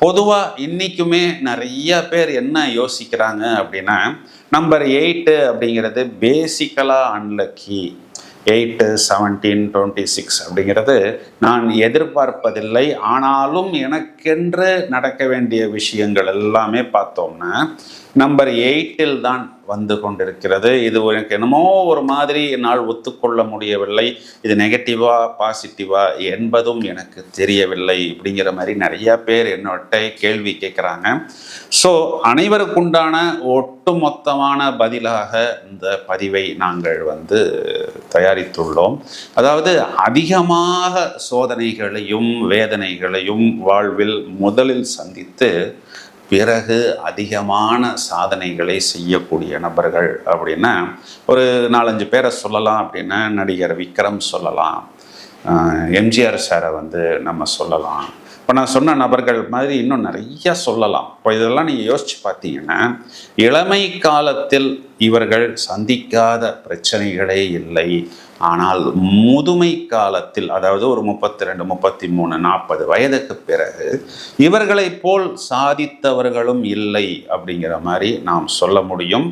பொதுவாக இன்றைக்குமே நிறைய பேர் என்ன யோசிக்கிறாங்க அப்படின்னா, நம்பர் 8 அப்படிங்கிறது பேசிக்கலாக அன்லக்கி. 8, 17, 26 அப்படிங்கிறது நான் எதிர்பார்ப்பதில்லை. ஆனாலும் எனக்கென்று நடக்க வேண்டிய விஷயங்கள் எல்லாமே பார்த்தோம்னா நம்பர் 8 தான் வந்து கொண்டிருக்கிறது. இது எனக்கு என்னமோ ஒரு மாதிரி என்னால் ஒத்துக்கொள்ள முடியவில்லை. இது நெகட்டிவா பாசிட்டிவா என்பதும் எனக்கு தெரியவில்லை அப்படிங்கிற மாதிரி நிறைய பேர் என்னோட கேள்வி கேட்குறாங்க. ஸோ அனைவருக்குண்டான ஒட்டுமொத்தமான பதிலாக இந்த பதிவை நாங்கள் தயாரித்துள்ளோம். அதாவது அதிகமாக சோதனைகளையும் வேதனைகளையும் வாழ்வில் முதலில் சந்தித்து பிறகு அதிகமான சாதனைகளை செய்யக்கூடிய நபர்கள் அப்படின்னா ஒரு 4-5 பேரை சொல்லலாம். அப்படின்னா நடிகர் விக்ரம் சொல்லலாம், எம்ஜிஆர் சாரை நம்ம சொல்லலாம். இப்போ நான் சொன்ன நபர்கள் மாதிரி இன்னும் நிறைய சொல்லலாம். இப்போ இதெல்லாம் நீங்கள் யோசித்து பார்த்தீங்கன்னா இளமை காலத்தில் இவர்கள் சந்திக்காத பிரச்சனைகளே இல்லை. ஆனால் முதுமை காலத்தில், அதாவது ஒரு 32, 33, 40 வயதுக்கு பிறகு இவர்களை போல் சாதித்தவர்களும் இல்லை அப்படிங்கிற மாதிரி நாம் சொல்ல முடியும்.